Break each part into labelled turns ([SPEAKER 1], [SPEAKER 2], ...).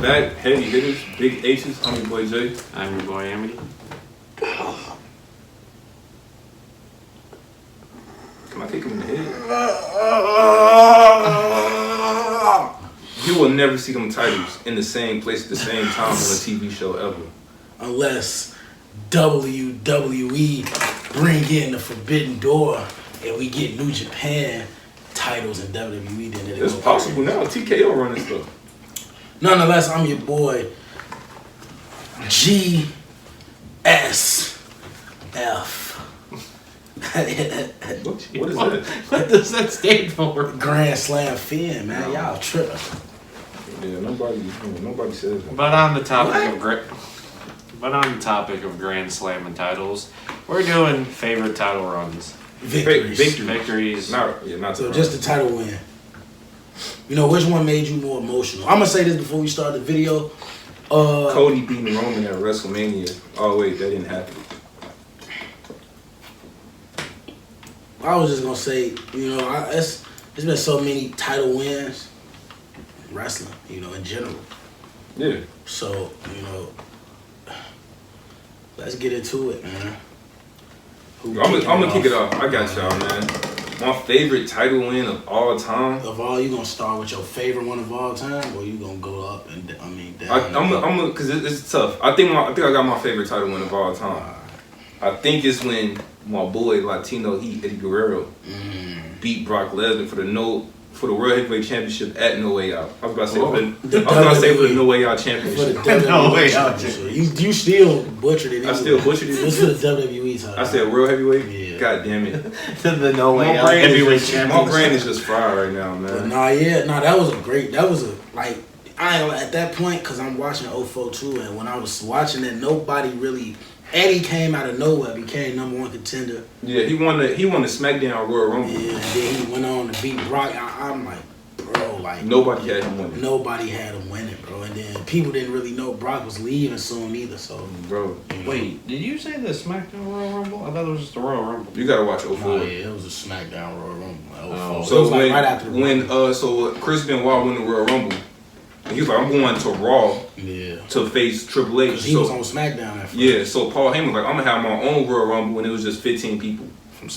[SPEAKER 1] back, heavy hitters, big aces. I'm your boy Jay.
[SPEAKER 2] I'm your boy Amity.
[SPEAKER 1] Can I kick him in the head? You will never see them titles in the same place at the same time on a TV show ever.
[SPEAKER 3] Unless WWE bring in the Forbidden Door and we get New Japan titles in WWE, then
[SPEAKER 1] It's possible now. TKO running stuff.
[SPEAKER 3] Nonetheless, I'm your boy GSF.
[SPEAKER 1] What is that?
[SPEAKER 2] What does that stand for?
[SPEAKER 3] Grand Slam Finn, man. Y'all tripping.
[SPEAKER 1] Yeah, nobody says that.
[SPEAKER 2] But on the topic of Grand Slam and titles, we're doing favorite title runs. Victories.
[SPEAKER 1] Not
[SPEAKER 3] so just the title win. You know, which one made you more emotional? I'm gonna say this before we start the video.
[SPEAKER 1] Cody beating Roman at WrestleMania. Oh wait, that didn't happen.
[SPEAKER 3] I was just gonna say, you know, there's been so many title wins in wrestling, you know, in general.
[SPEAKER 1] Yeah.
[SPEAKER 3] So, you know, let's get into it, man.
[SPEAKER 1] I'm gonna kick it off. I got y'all, man. My favorite title win of all time.
[SPEAKER 3] Of all, you gonna start with your favorite one of all time, or you gonna go up and down?
[SPEAKER 1] I'm because it's tough. I think I got my favorite title win of all time. I think it's when my boy Latino Heat Eddie Guerrero beat Brock Lesnar for the World Heavyweight Championship at No Way Out. I was about to say for the No Way Out Championship.
[SPEAKER 3] For the No Way Out Championship. You still butchered it. Anyway.
[SPEAKER 1] I still butchered it.
[SPEAKER 3] It's for the WWE title.
[SPEAKER 1] I said World Heavyweight.
[SPEAKER 3] Yeah.
[SPEAKER 1] God damn it.
[SPEAKER 2] The No Way Out Heavyweight Championship.
[SPEAKER 1] My brain is just fried right now, man.
[SPEAKER 3] But at that point, because I'm watching 04 too, and when I was watching it, nobody really. Eddie came out of nowhere, became #1 contender.
[SPEAKER 1] Yeah, he won the SmackDown Royal Rumble.
[SPEAKER 3] Yeah, and then he went on to beat Brock. I'm like, bro, like
[SPEAKER 1] nobody had him winning.
[SPEAKER 3] Nobody had him winning, bro. And then people didn't really know Brock was leaving soon either. So,
[SPEAKER 1] bro,
[SPEAKER 3] you know.
[SPEAKER 2] Wait, did you say the SmackDown Royal Rumble? I thought it was just the Royal Rumble.
[SPEAKER 1] You gotta watch 04.
[SPEAKER 3] Oh yeah, it was a SmackDown Royal Rumble. 04.
[SPEAKER 1] So
[SPEAKER 3] it was like right after
[SPEAKER 1] so Chris Benoit won the Royal Rumble. And he was like, I'm going to Raw to face Triple H.
[SPEAKER 3] Because he was on SmackDown at first.
[SPEAKER 1] Yeah, so Paul Heyman was like, I'm going to have my own Royal Rumble when it was just 15 people.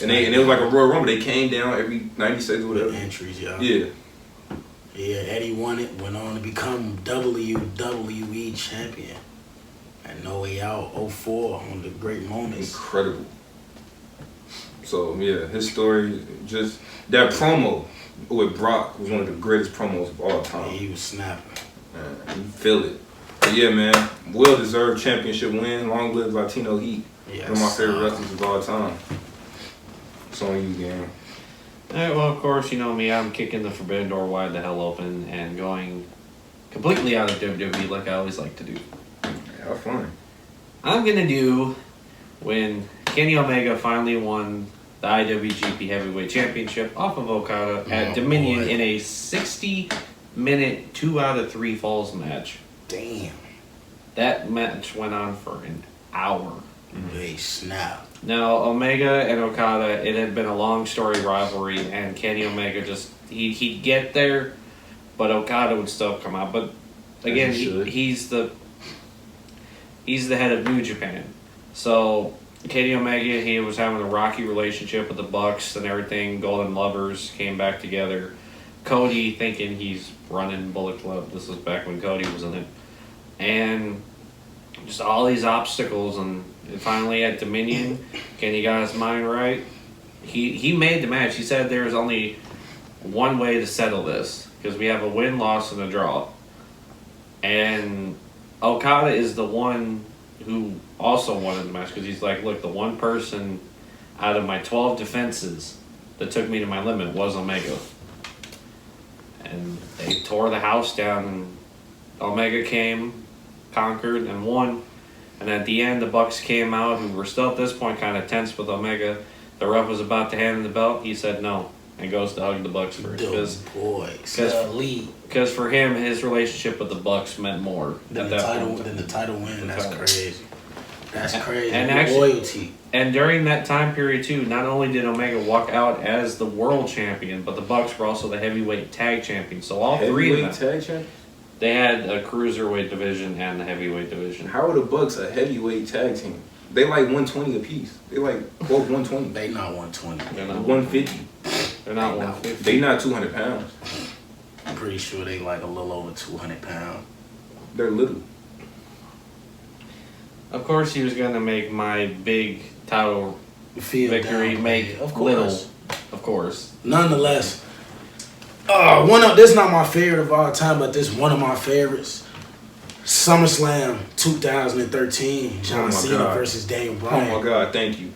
[SPEAKER 1] And it was like a Royal Rumble. They came down every 90 seconds or whatever.
[SPEAKER 3] Entries, yeah.
[SPEAKER 1] Yeah.
[SPEAKER 3] Yeah, Eddie won it, went on to become WWE champion. And No Way Out 04, one of the great moments.
[SPEAKER 1] Incredible. So, yeah, his story, just that promo with Brock was one of the greatest promos of all time.
[SPEAKER 3] Yeah, he was snapping.
[SPEAKER 1] You feel it. But yeah, man, well-deserved championship win. Long live Latino Heat.
[SPEAKER 3] Yes.
[SPEAKER 1] One of my favorite wrestlers of all time. It's on you, gang.
[SPEAKER 2] Well, of course, you know me. I'm kicking the Forbidden Door wide the hell open and going completely out of WWE like I always like to do.
[SPEAKER 1] Have fun.
[SPEAKER 2] I'm going to do when Kenny Omega finally won the IWGP Heavyweight Championship off of Okada at Dominion in a 60-minute 2 out of 3 falls match.
[SPEAKER 3] Damn.
[SPEAKER 2] That match went on for an hour.
[SPEAKER 3] They snap.
[SPEAKER 2] Now, Omega and Okada, it had been a long story rivalry, and Kenny Omega he'd get there, but Okada would still come out. But again, he's the head of New Japan. So Kenny Omega, he was having a rocky relationship with the Bucks and everything. Golden Lovers came back together. Cody thinking he's running Bullet Club. This was back when Cody was in it. And just all these obstacles, and finally at Dominion, Kenny got his mind right. He made the match. He said there's only one way to settle this, because we have a win, loss, and a draw. And Okada is the one who also wanted the match, because he's like, look, the one person out of my 12 defenses that took me to my limit was Omega. And they tore the house down, and Omega came, conquered, and won. And at the end, the Bucks came out, who were still at this point kind of tense with Omega. The ref was about to hand him the belt. He said no, and goes to hug the Bucks first. Because for him, his relationship with the Bucks meant more
[SPEAKER 3] than the title win. That's crazy. That's crazy.
[SPEAKER 2] And actually,
[SPEAKER 3] loyalty.
[SPEAKER 2] And during that time period too, not only did Omega walk out as the world champion, but the Bucks were also the heavyweight tag champion. So all three of them.
[SPEAKER 1] Tag champion?
[SPEAKER 2] They had a cruiserweight division and the heavyweight division.
[SPEAKER 1] How are the Bucks a heavyweight tag team? They like 120 apiece. They like both 120.
[SPEAKER 3] They not 120.
[SPEAKER 2] They're not
[SPEAKER 1] 150.
[SPEAKER 2] They're not 150.
[SPEAKER 1] They not 200 pounds.
[SPEAKER 3] I'm pretty sure they like a little over 200 pounds.
[SPEAKER 1] They're little.
[SPEAKER 2] Of course, he was gonna make my big title victory
[SPEAKER 3] down,
[SPEAKER 2] make
[SPEAKER 3] of
[SPEAKER 2] little.
[SPEAKER 3] course.
[SPEAKER 2] Of course.
[SPEAKER 3] Nonetheless, this is not my favorite of all time, but this one of my favorites. SummerSlam 2013, John Cena versus Daniel Bryan.
[SPEAKER 1] Oh my God, thank you.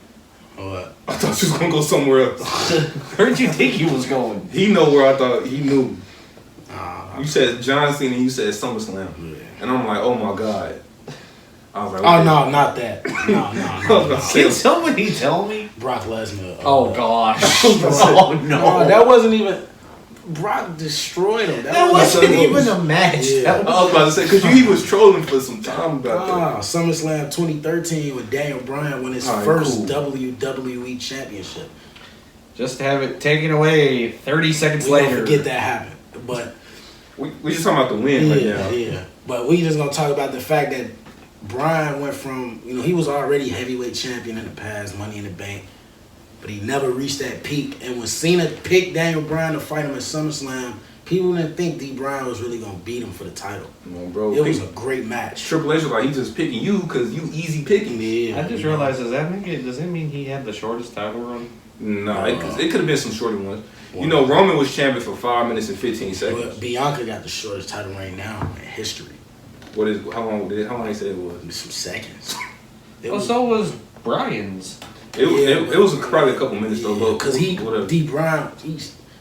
[SPEAKER 3] What?
[SPEAKER 1] I thought you was gonna go somewhere else.
[SPEAKER 2] Where'd you think he was going?
[SPEAKER 1] He know where I thought he knew. You said John Cena, you said SummerSlam.
[SPEAKER 3] Yeah.
[SPEAKER 1] And I'm like, oh my God. I was like,
[SPEAKER 3] Oh
[SPEAKER 1] okay.
[SPEAKER 3] no, not that. No.
[SPEAKER 2] Can somebody tell me?
[SPEAKER 3] Brock Lesnar.
[SPEAKER 2] Oh gosh. Oh no.
[SPEAKER 3] That wasn't even. Brock destroyed him.
[SPEAKER 2] That wasn't even a match.
[SPEAKER 3] Yeah.
[SPEAKER 1] I was about to say, because he was trolling for some time about that.
[SPEAKER 3] SummerSlam 2013 with Daniel Bryan won his first WWE Championship.
[SPEAKER 2] Just to have it taken away 30 seconds
[SPEAKER 3] We
[SPEAKER 2] later.
[SPEAKER 3] don't forget that happened. But
[SPEAKER 1] We just talking about the win right now.
[SPEAKER 3] Yeah. But we just gonna talk about the fact that Bryan went from, he was already heavyweight champion in the past, Money in the Bank, but he never reached that peak. And when Cena picked Daniel Bryan to fight him at SummerSlam, people didn't think D. Bryan was really gonna beat him for the title.
[SPEAKER 1] Come on, bro.
[SPEAKER 3] It was a great match.
[SPEAKER 1] Triple H was like, he's just picking you because you easy picking.
[SPEAKER 3] Yeah.
[SPEAKER 2] I just realized, does that mean he had the shortest title run?
[SPEAKER 1] No, it could have been some shorter ones. Roman was champion for 5 minutes and 15 seconds.
[SPEAKER 3] But Bianca got the shortest title right now in history.
[SPEAKER 1] How long they said it was?
[SPEAKER 3] Some seconds.
[SPEAKER 2] So was Bryan's.
[SPEAKER 1] It was probably a couple minutes though.
[SPEAKER 3] Because D. Bryan,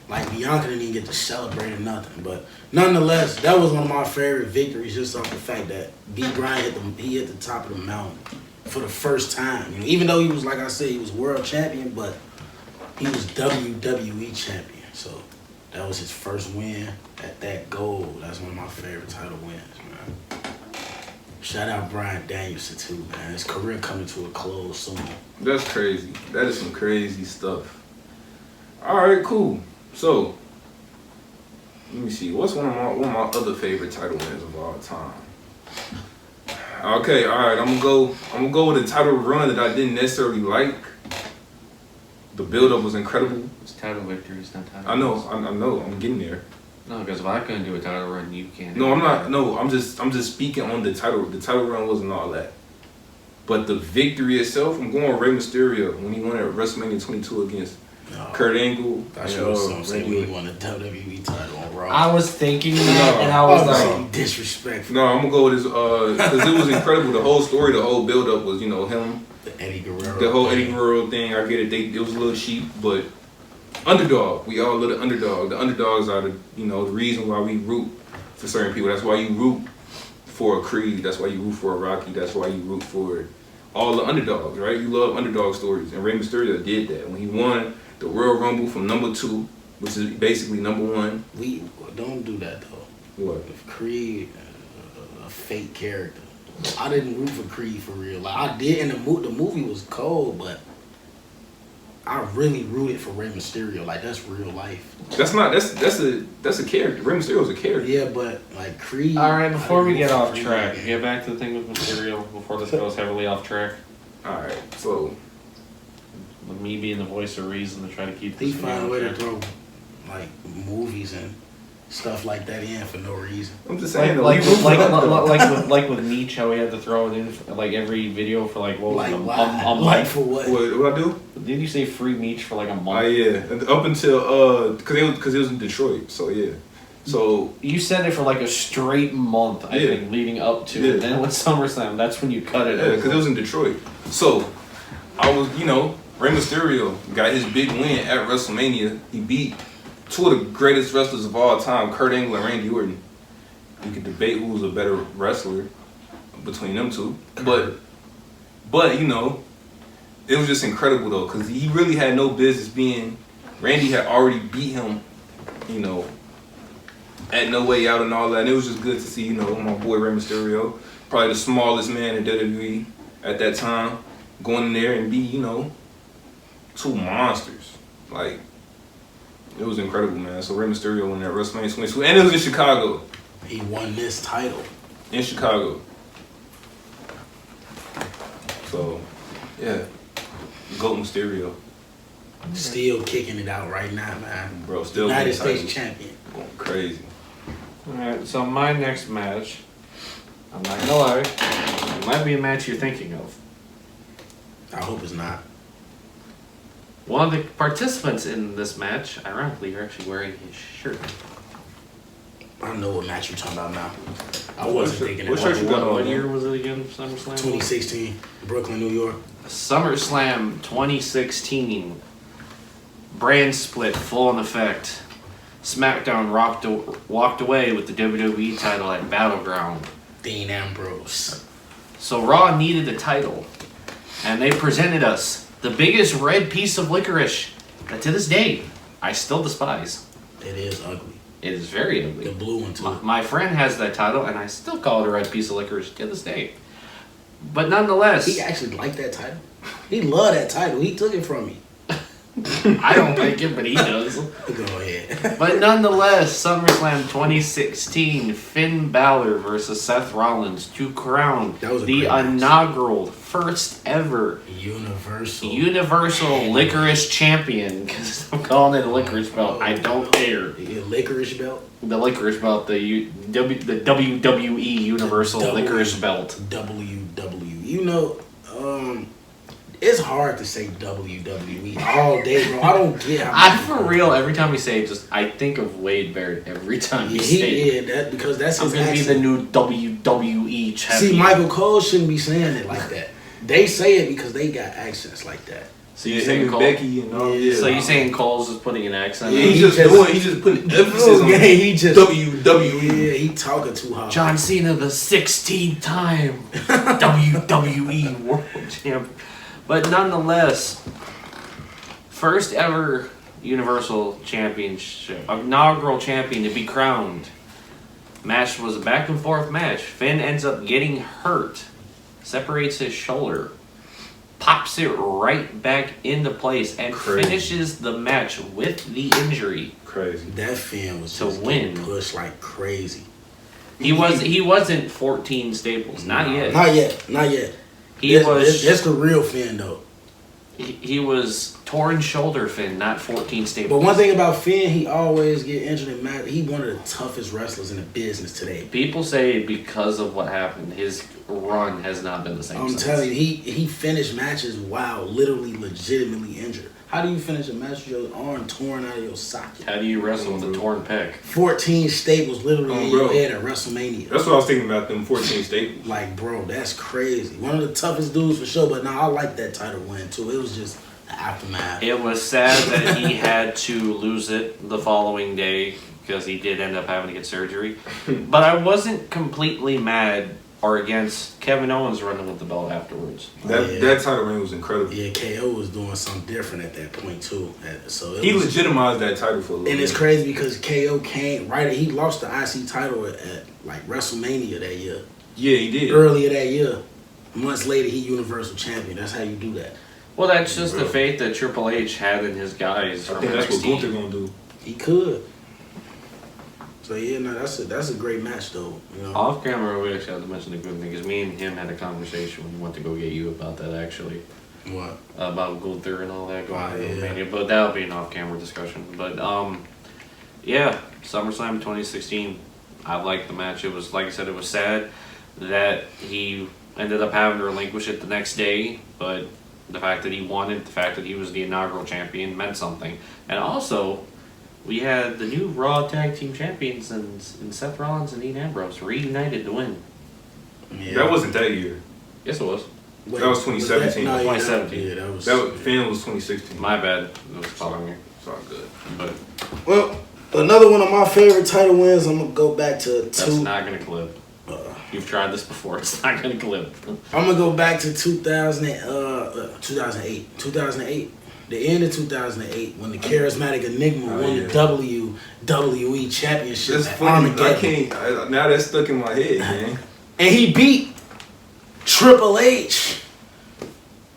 [SPEAKER 3] Bianca didn't even get to celebrate or nothing. But nonetheless, that was one of my favorite victories, just off the fact that B. Bryan hit the top of the mountain for the first time. Even though he was, like I said, he was world champion, but he was WWE champion. So that was his first win at that goal. That's one of my favorite title wins, man. Shout out Bryan Danielson too, man. His career coming to a close soon.
[SPEAKER 1] That's crazy. That is some crazy stuff. All right, cool. So let me see. What's one of my other favorite title wins of all time? Okay, all right. I'm gonna go with a title run that I didn't necessarily like. The build-up was incredible.
[SPEAKER 2] It's title victories, not title.
[SPEAKER 1] I know. I'm getting there.
[SPEAKER 2] No, because if I couldn't do a title run, you can't.
[SPEAKER 1] No, I'm not. No, I'm just speaking on the title. The title run wasn't all that. But the victory itself, I'm going with Rey Mysterio when he won at WrestleMania 22 against Kurt Angle.
[SPEAKER 3] I should have said he won a WWE title on Raw.
[SPEAKER 2] I was thinking that, and I was
[SPEAKER 3] like, disrespectful.
[SPEAKER 1] No, I'm gonna go with his because it was incredible. The whole story, the whole build-up was him.
[SPEAKER 3] The Eddie Guerrero.
[SPEAKER 1] The whole Eddie Guerrero thing. I get it. It was a little cheap, but underdog. We all love the underdog. The underdogs are the reason why we root for certain people. That's why you root for a Creed. That's why you root for a Rocky. That's why you root for all the underdogs, right? You love underdog stories, and Rey Mysterio did that when he won the Royal Rumble from number 2, which is basically number 1.
[SPEAKER 3] We don't do that though.
[SPEAKER 1] What?
[SPEAKER 3] If Creed, a fake character. I didn't root for Creed for real. I did, and the movie was cold, but I really rooted for Rey Mysterio. That's real life.
[SPEAKER 1] That's a character. Rey Mysterio's a character.
[SPEAKER 3] Yeah, but Creed.
[SPEAKER 2] All right, before we get off track, get back to the thing with Mysterio before this goes heavily off track.
[SPEAKER 1] All right, so
[SPEAKER 2] with me being the voice of reason to try to keep this.
[SPEAKER 3] He found a way to throw movies and stuff like that in for no reason.
[SPEAKER 1] I'm just saying,
[SPEAKER 2] like with Nietzsche, how he had to throw it in every video for what was it, a month.
[SPEAKER 3] For what?
[SPEAKER 1] What I do?
[SPEAKER 2] Didn't you say free Nietzsche for a month?
[SPEAKER 1] Yeah, up until because it was in Detroit, so yeah. So
[SPEAKER 2] you said it for a straight month, I think, leading up to it. Then with SummerSlam, that's when you cut it.
[SPEAKER 1] Yeah, because it was in Detroit. So I was, Rey Mysterio got his big win at WrestleMania. He beat 2 of the greatest wrestlers of all time, Kurt Angle and Randy Orton. You could debate who was a better wrestler between them two, but it was just incredible though, because he really had no business being. Randy had already beat him, at No Way Out and all that, and it was just good to see, my boy Rey Mysterio, probably the smallest man in WWE at that time, going in there and be, 2 monsters. It was incredible, man. So Rey Mysterio won that WrestleMania 22, and it was in Chicago.
[SPEAKER 3] He won this title
[SPEAKER 1] in Chicago. So, yeah. GOAT Mysterio.
[SPEAKER 3] Still kicking it out right now, man.
[SPEAKER 1] Bro, still
[SPEAKER 3] United States champion.
[SPEAKER 1] Going crazy.
[SPEAKER 2] Alright, so my next match, I'm not gonna lie, it might be a match you're thinking of.
[SPEAKER 3] I hope it's not.
[SPEAKER 2] One of the participants in this match, ironically, you're actually wearing his shirt.
[SPEAKER 3] I know what match you're talking about now. I wasn't thinking
[SPEAKER 1] what
[SPEAKER 3] it.
[SPEAKER 1] shirt you got on?
[SPEAKER 2] What year was it again? SummerSlam?
[SPEAKER 3] 2016, Brooklyn, New York.
[SPEAKER 2] SummerSlam 2016. Brand split full in effect. SmackDown walked away with the WWE title at Battleground.
[SPEAKER 3] Dean Ambrose.
[SPEAKER 2] So Raw needed the title. And they presented us the biggest red piece of licorice that to this day I still despise.
[SPEAKER 3] It is ugly.
[SPEAKER 2] It is very ugly.
[SPEAKER 3] The blue one too.
[SPEAKER 2] My friend has that title and I still call it a red piece of licorice to this day. But nonetheless,
[SPEAKER 3] He actually liked that title. He loved that title. He took it from me.
[SPEAKER 2] I don't like it, but he does.
[SPEAKER 3] Go ahead.
[SPEAKER 2] But nonetheless, SummerSlam 2016, Finn Balor versus Seth Rollins to crown
[SPEAKER 3] That was a
[SPEAKER 2] the
[SPEAKER 3] great match.
[SPEAKER 2] inaugural, first ever
[SPEAKER 3] Universal
[SPEAKER 2] Licorice Champion. Because I'm calling it a licorice belt. I don't care.
[SPEAKER 3] The licorice belt.
[SPEAKER 2] The licorice belt, the WWE Universal Licorice Belt.
[SPEAKER 3] WW. You know, it's hard to say WWE all day, bro. I don't get how.
[SPEAKER 2] I for real, every time we say it, I think of Wade Barrett every time we say it.
[SPEAKER 3] Yeah, that because that's
[SPEAKER 2] I'm
[SPEAKER 3] his
[SPEAKER 2] gonna
[SPEAKER 3] accent.
[SPEAKER 2] be the new WWE champion.
[SPEAKER 3] See, Michael Cole shouldn't be saying it like that. They say it because they got accents like that.
[SPEAKER 2] So
[SPEAKER 1] Yeah,
[SPEAKER 2] you
[SPEAKER 1] him
[SPEAKER 2] saying
[SPEAKER 1] and
[SPEAKER 2] Cole?
[SPEAKER 1] Becky and all. Yeah.
[SPEAKER 2] So you saying Cole's just putting an accent?
[SPEAKER 1] Yeah,
[SPEAKER 2] on it?
[SPEAKER 1] he's just putting emphasis on
[SPEAKER 3] he just
[SPEAKER 1] WWE.
[SPEAKER 3] Yeah, he talking too hard.
[SPEAKER 2] John Cena, the 16th time WWE World Champion. But nonetheless, first ever Universal Championship, inaugural champion to be crowned. Match was a back and forth match. Finn ends up getting hurt, separates his shoulder, pops it right back into place, and finishes the match with the injury.
[SPEAKER 1] Crazy.
[SPEAKER 3] That Finn was
[SPEAKER 2] To
[SPEAKER 3] just
[SPEAKER 2] win.
[SPEAKER 3] getting pushed like crazy.
[SPEAKER 2] He wasn't 14 staples, not yet.
[SPEAKER 3] Not yet. That's the real Finn though.
[SPEAKER 2] He was torn shoulder Finn, not 14 staples.
[SPEAKER 3] But one thing about Finn, he always get injured in match. He one of the toughest wrestlers in the business today.
[SPEAKER 2] People say because of what happened, his run has not been the same.
[SPEAKER 3] I'm
[SPEAKER 2] since.
[SPEAKER 3] telling you, he finished matches while literally legitimately injured. How do you finish a match with your arm torn out of your socket?
[SPEAKER 2] How do you wrestle with a torn pec?
[SPEAKER 3] 14 staples literally in your
[SPEAKER 1] bro.
[SPEAKER 3] head at WrestleMania.
[SPEAKER 1] That's what I was thinking about, them 14 staples.
[SPEAKER 3] Like, bro, that's crazy. One of the toughest dudes for sure, but now I like that title win too. It was just the aftermath.
[SPEAKER 2] It was sad that he had to lose it the following day because he did end up having to get surgery. But I wasn't completely mad or against Kevin Owens running with the belt afterwards.
[SPEAKER 1] That title reign was incredible.
[SPEAKER 3] Yeah, KO was doing something different at that point too. So
[SPEAKER 1] He legitimized that title for a little
[SPEAKER 3] and
[SPEAKER 1] bit.
[SPEAKER 3] it's crazy because KO came right. He lost the IC title at like WrestleMania that year.
[SPEAKER 1] Yeah, he did.
[SPEAKER 3] Earlier that year. Months later, he Universal Champion. That's how you do that.
[SPEAKER 2] Well, that's just the faith that Triple H had in his guys.
[SPEAKER 1] I think that's what Gunther gonna do.
[SPEAKER 3] He could. So yeah, no, that's a great match though. You know.
[SPEAKER 2] Off camera, we actually have to mention the good thing because me and him had a conversation when we went to go get you about that actually.
[SPEAKER 3] What?
[SPEAKER 2] About Gunther and all that going
[SPEAKER 3] yeah.
[SPEAKER 2] on Mania, but that'll be an off-camera discussion. But yeah, SummerSlam 2016. I liked the match. It was, like I said, it was sad that he ended up having to relinquish it the next day, but the fact that he won it, the fact that he was the inaugural champion meant something. And also, we had the new Raw Tag Team Champions and Seth Rollins and Dean Ambrose reunited to win.
[SPEAKER 3] Yeah.
[SPEAKER 1] That wasn't that year.
[SPEAKER 2] Yes, it was.
[SPEAKER 3] Wait,
[SPEAKER 1] that was 2017.
[SPEAKER 3] No,
[SPEAKER 2] 2017.
[SPEAKER 3] Yeah, that was.
[SPEAKER 1] Finn was 2016.
[SPEAKER 2] My bad. It was the following year.
[SPEAKER 1] It's all good.
[SPEAKER 2] But
[SPEAKER 3] Well, another one of my favorite title wins. I'm gonna go back to
[SPEAKER 2] that's not going to clip. You've tried this before. It's not going to clip.
[SPEAKER 3] I'm gonna go back to 2008. 2008. The end of 2008 when the Charismatic Enigma won the WWE Championship.
[SPEAKER 1] That's
[SPEAKER 3] at
[SPEAKER 1] funny.
[SPEAKER 3] Armageddon.
[SPEAKER 1] Now that's stuck in my head, man.
[SPEAKER 3] And he beat Triple H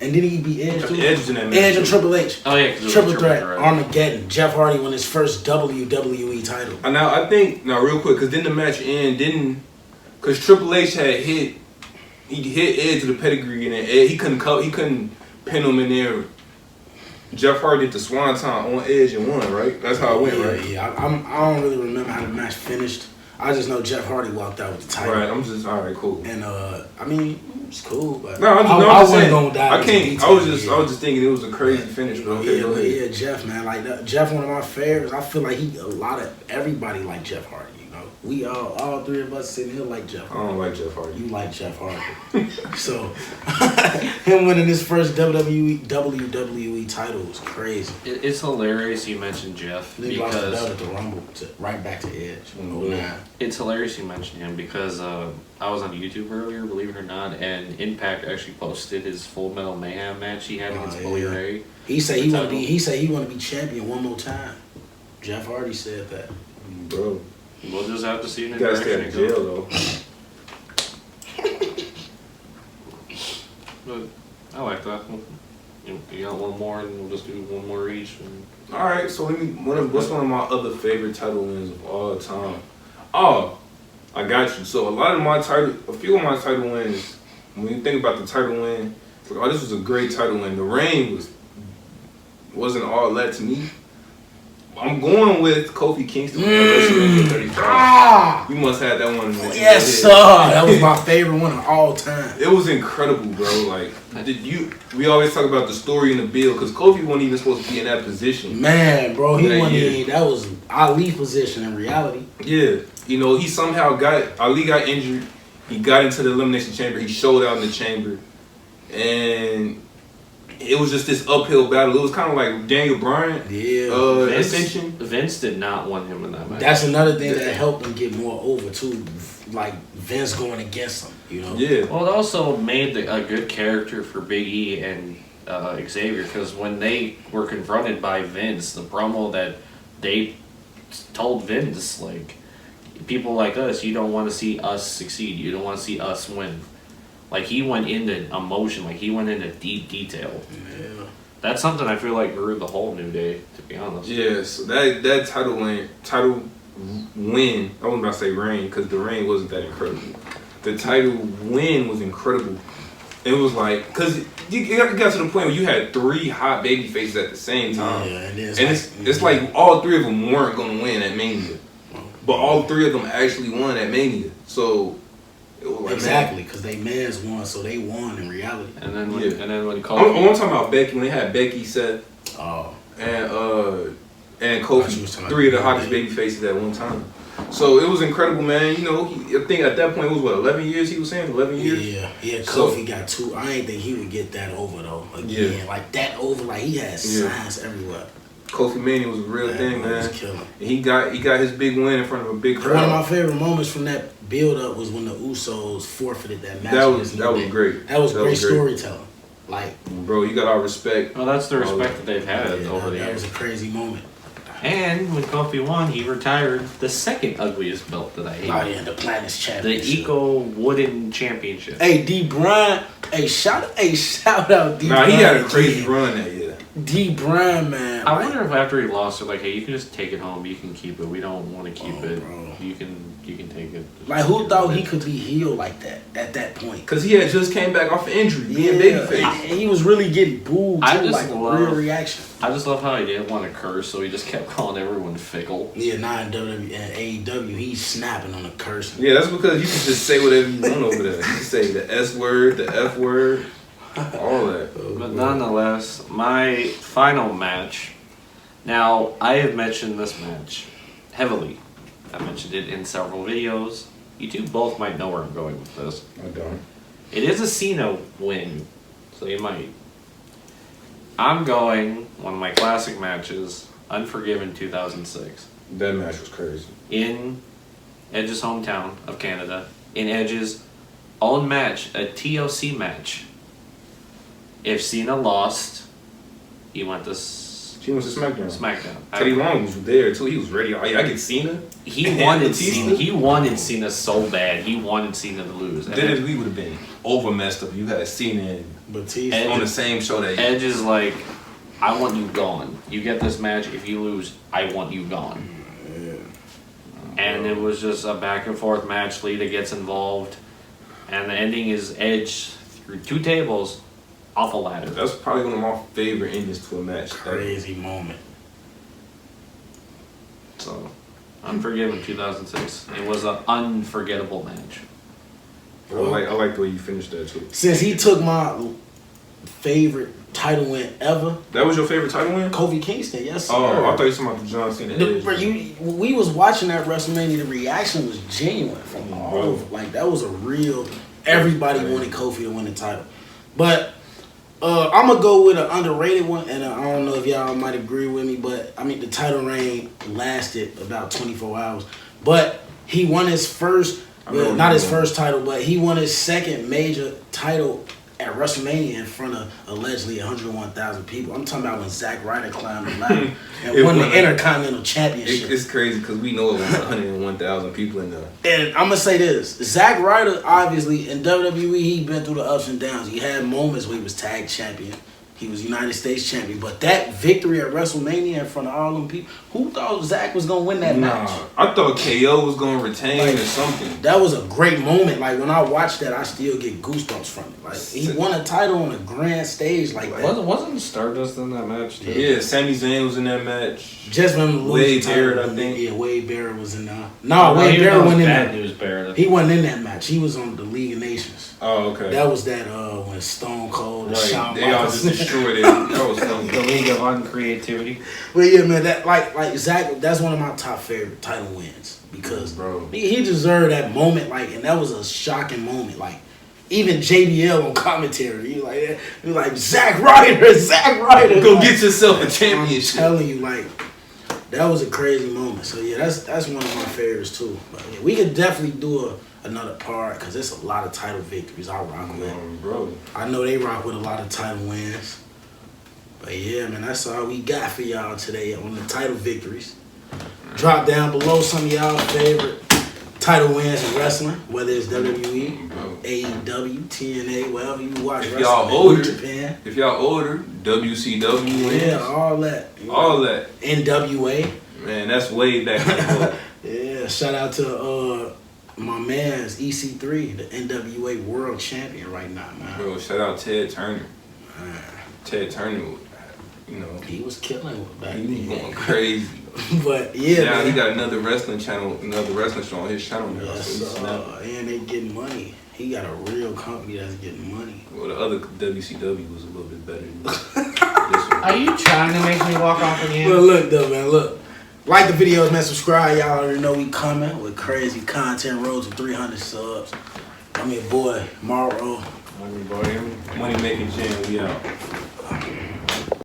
[SPEAKER 3] And did he beat Edge too?
[SPEAKER 1] Edge was in that match.
[SPEAKER 3] Edge and Triple H.
[SPEAKER 2] Oh yeah, 'cause it was
[SPEAKER 3] Triple
[SPEAKER 2] a
[SPEAKER 3] threat. Armageddon. Jeff Hardy won his first WWE title.
[SPEAKER 1] Now I think real quick, because then the match because Triple H had hit Edge with a pedigree, and then he couldn't pin him in there. Jeff Hardy did the Swanton on Edge and won, right? That's how it went, right?
[SPEAKER 3] Yeah. I don't really remember how the match finished. I just know Jeff Hardy walked out with the title.
[SPEAKER 1] Right. I'm just all right, cool.
[SPEAKER 3] And I mean, it's cool, but
[SPEAKER 1] I wasn't
[SPEAKER 3] gonna dive into details.
[SPEAKER 1] I was just thinking it was a crazy finish, but okay, go ahead.
[SPEAKER 3] Yeah, Jeff, man, like that, Jeff, one of my favorites. I feel like everybody like Jeff Hardy. You know, we all three of us sitting here like Jeff Hardy.
[SPEAKER 1] I don't like Jeff Hardy.
[SPEAKER 3] You like Jeff Hardy, so him winning his first WWE title was crazy.
[SPEAKER 2] It's hilarious you mentioned Jeff
[SPEAKER 3] He lost the belt
[SPEAKER 2] because
[SPEAKER 3] at the Rumble right back to Edge.
[SPEAKER 2] it's hilarious you mentioned him because I was on YouTube earlier, believe it or not, and Impact actually posted his Full Metal Mayhem match he had against Bully Ray.
[SPEAKER 3] He said he want to be champion one more time. Jeff Hardy said that.
[SPEAKER 1] Bro,
[SPEAKER 2] We'll just have to see in the
[SPEAKER 1] you gotta stay
[SPEAKER 2] direction
[SPEAKER 1] in
[SPEAKER 2] it
[SPEAKER 1] jail
[SPEAKER 2] goes.
[SPEAKER 1] though.
[SPEAKER 2] But I like that. You got one more, and we'll just do one more each. And
[SPEAKER 1] All right, so what's one of my other favorite title wins of all time? Oh, I got you. So a few of my title wins. When you think about the title win, it's like, this was a great title win. The reign wasn't all that to me. I'm going with Kofi Kingston at WrestleMania 35. You must have that one.
[SPEAKER 3] Yes, sir. That was my favorite one of all time.
[SPEAKER 1] It was incredible, bro. Like, we always talk about the story and the build, because Kofi wasn't even supposed to be in that position.
[SPEAKER 3] Man, bro, that was Ali's position in reality.
[SPEAKER 1] Yeah. You know, Ali got injured. He got into the Elimination Chamber. He showed out in the chamber. And it was just this uphill battle. It was kind of like Daniel Bryan.
[SPEAKER 3] Yeah.
[SPEAKER 1] Ascension.
[SPEAKER 2] Vince did not want him in that match.
[SPEAKER 3] That's another thing that helped him get more over, too. Like, Vince going against him, you know?
[SPEAKER 1] Yeah.
[SPEAKER 2] Well, it also made a good character for Big E and Xavier, because when they were confronted by Vince, the promo that they told Vince, like, people like us, you don't want to see us succeed. You don't want to see us win. Like, he went into emotion. Like, he went into deep detail.
[SPEAKER 3] Yeah.
[SPEAKER 2] That's something I feel like grew the whole New Day, to be honest.
[SPEAKER 1] Yeah, so that title win, I wasn't about to say reign, because the reign wasn't that incredible. The title win was incredible. It was like, because you got to the point where you had three hot baby faces at the same time.
[SPEAKER 3] Yeah, and
[SPEAKER 1] it's like all three of them weren't going to win at Mania. But all three of them actually won at Mania. So it was like,
[SPEAKER 3] exactly, because they mans won, so they won in reality.
[SPEAKER 2] And then when
[SPEAKER 1] I'm
[SPEAKER 2] Kofi,
[SPEAKER 1] talking about Becky, when they had Becky, Seth, and Kofi, three of the hottest baby faces at one time. So it was incredible, man. You know, I think at that point it was 11 years he was saying? 11 years?
[SPEAKER 3] Yeah. Kofi got two. I ain't think he would get that over though. Again, like that over, like he had signs everywhere.
[SPEAKER 1] Kofi Mania was a real thing, man.
[SPEAKER 3] Was killing.
[SPEAKER 1] And he got his big win in front of a big crowd.
[SPEAKER 3] One of my favorite moments from that build up was when the Usos forfeited that match.
[SPEAKER 1] That was great.
[SPEAKER 3] That was great storytelling. Like,
[SPEAKER 1] bro, you got our respect.
[SPEAKER 2] Well, that's the respect that they've had over the years.
[SPEAKER 3] That was a crazy moment.
[SPEAKER 2] And when Kofi won, he retired the second ugliest belt that I hate.
[SPEAKER 3] Oh yeah, the Planet's Championship.
[SPEAKER 2] The Eco Wooden Championship.
[SPEAKER 3] Hey, D. Bryan. Hey, shout out D.
[SPEAKER 1] Nah, he had a crazy run that year.
[SPEAKER 3] D. Bryan, man.
[SPEAKER 2] I wonder if after he lost, they're like, hey, you can just take it home. You can keep it. We don't want to keep it.
[SPEAKER 3] Bro.
[SPEAKER 2] You can take it.
[SPEAKER 3] Like, who thought he could be healed like that at that point?
[SPEAKER 1] Because he had just came back off of injury, being babyface.
[SPEAKER 3] And he was really getting booed, too, like a real reaction.
[SPEAKER 2] I just love how he didn't want to curse, so he just kept calling everyone fickle.
[SPEAKER 3] Yeah, in WWE and AEW, he's snapping on the cursing.
[SPEAKER 1] Yeah, that's because you can just say whatever you want over there. You can say the S word, the F word, all that.
[SPEAKER 2] But nonetheless, my final match. Now, I have mentioned this match heavily. I mentioned it in several videos. You two both might know where I'm going with this.
[SPEAKER 1] I don't.
[SPEAKER 2] It is a Cena win, so you might. I'm going, one of my classic matches, Unforgiven 2006.
[SPEAKER 1] That match was crazy.
[SPEAKER 2] In Edge's hometown of Canada. In Edge's own match, a TLC match. If Cena lost, he went to SmackDown.
[SPEAKER 1] Teddy Long was there too. He was ready. I get Cena.
[SPEAKER 2] He wanted Cena. He wanted Cena so bad. He wanted Cena to lose.
[SPEAKER 1] Did as we would have been. over messed up. You had Cena and
[SPEAKER 3] Batista
[SPEAKER 1] on the same show that
[SPEAKER 2] Edge is like, I want you gone. You get this match. If you lose, I want you gone.
[SPEAKER 3] Yeah.
[SPEAKER 2] And it was just a back and forth match. Lita gets involved, and the ending is Edge through 2 tables off a ladder.
[SPEAKER 1] That's probably one of my favorite endings to a match.
[SPEAKER 3] Crazy moment.
[SPEAKER 2] So, Unforgiven 2006. It was an unforgettable match.
[SPEAKER 1] I like the way you finished that too.
[SPEAKER 3] Since he took my favorite title win ever,
[SPEAKER 1] That was your favorite title win?
[SPEAKER 3] Kofi Kingston, yes sir.
[SPEAKER 1] Oh, I thought you were talking about the John Cena Edge.
[SPEAKER 3] We was watching that WrestleMania. The reaction was genuine from all of like that was a real. Everybody wanted Kofi to win the title, but I'm gonna go with an underrated one, and I don't know if y'all might agree with me, but I mean the title reign lasted about 24 hours, but he won his first. Well, not his first title, but he won his second major title at WrestleMania in front of allegedly 101,000 people. I'm talking about when Zack Ryder climbed the ladder and won the Intercontinental Championship.
[SPEAKER 1] It's crazy because we know it was 101,000 people in there.
[SPEAKER 3] And I'm going to say this. Zack Ryder, obviously, in WWE, he been through the ups and downs. He had moments where he was tag champion. He was United States champion. But that victory at WrestleMania in front of all them people, who thought Zack was going to win that match?
[SPEAKER 1] I thought KO was going to retain or something.
[SPEAKER 3] That was a great moment. Like, when I watch that, I still get goosebumps from it. Like, he won a title on a grand stage like that.
[SPEAKER 2] Wasn't Stardust in that match too?
[SPEAKER 1] Yeah, Sami Zayn was in that match.
[SPEAKER 3] Just when
[SPEAKER 1] Wade Barrett, I think.
[SPEAKER 3] Yeah, Wade Barrett was in there. No, Wade Barrett wasn't in that.
[SPEAKER 2] News Barrett.
[SPEAKER 3] He wasn't in that match. He was on the League of Nations.
[SPEAKER 1] Oh, okay.
[SPEAKER 3] That was that when Stone Cold and Shawn
[SPEAKER 1] They all
[SPEAKER 3] Michaels.
[SPEAKER 1] just destroyed it. That was funny.
[SPEAKER 2] The League of Uncreativity.
[SPEAKER 3] But yeah, man, that like Zack, that's one of my top favorite title wins because he deserved that moment. Like, and that was a shocking moment. Like, even JBL on commentary, he like Zack Ryder,
[SPEAKER 1] Go
[SPEAKER 3] like,
[SPEAKER 1] get yourself a championship.
[SPEAKER 3] I'm telling you, like, that was a crazy moment. So yeah, that's one of my favorites too. But yeah, we could definitely do another part because there's a lot of title victories I rock with.
[SPEAKER 1] Bro.
[SPEAKER 3] I know they rock with a lot of title wins. But yeah, man, that's all we got for y'all today on the title victories. Drop down below some of y'all favorite title wins in wrestling, whether it's WWE, AEW, TNA, whatever you watch.
[SPEAKER 1] If y'all older,
[SPEAKER 3] Japan.
[SPEAKER 1] If y'all older, WCW wins.
[SPEAKER 3] Yeah, all that.
[SPEAKER 1] All that.
[SPEAKER 3] NWA.
[SPEAKER 1] Man, that's way back in the
[SPEAKER 3] Yeah, shout out to my man's EC3, the NWA World Champion right now, man.
[SPEAKER 1] Bro, shout out Ted Turner. Ted Turner, you know,
[SPEAKER 3] he was killing back then.
[SPEAKER 1] He was going crazy.
[SPEAKER 3] But yeah,
[SPEAKER 1] now
[SPEAKER 3] man.
[SPEAKER 1] he got another wrestling channel, another wrestling show on his channel now.
[SPEAKER 3] Yes, and they getting money. He got a real company that's getting money.
[SPEAKER 1] Well, the other WCW was a little bit better than this one.
[SPEAKER 2] Are you trying to make me walk off again?
[SPEAKER 3] Well, look though, man. Look, like the videos, man. Subscribe. Y'all already know we coming with crazy content. Road to 300 subs. I'm your boy, Morrow.
[SPEAKER 2] I'm your boy.
[SPEAKER 1] Money making jam. We out.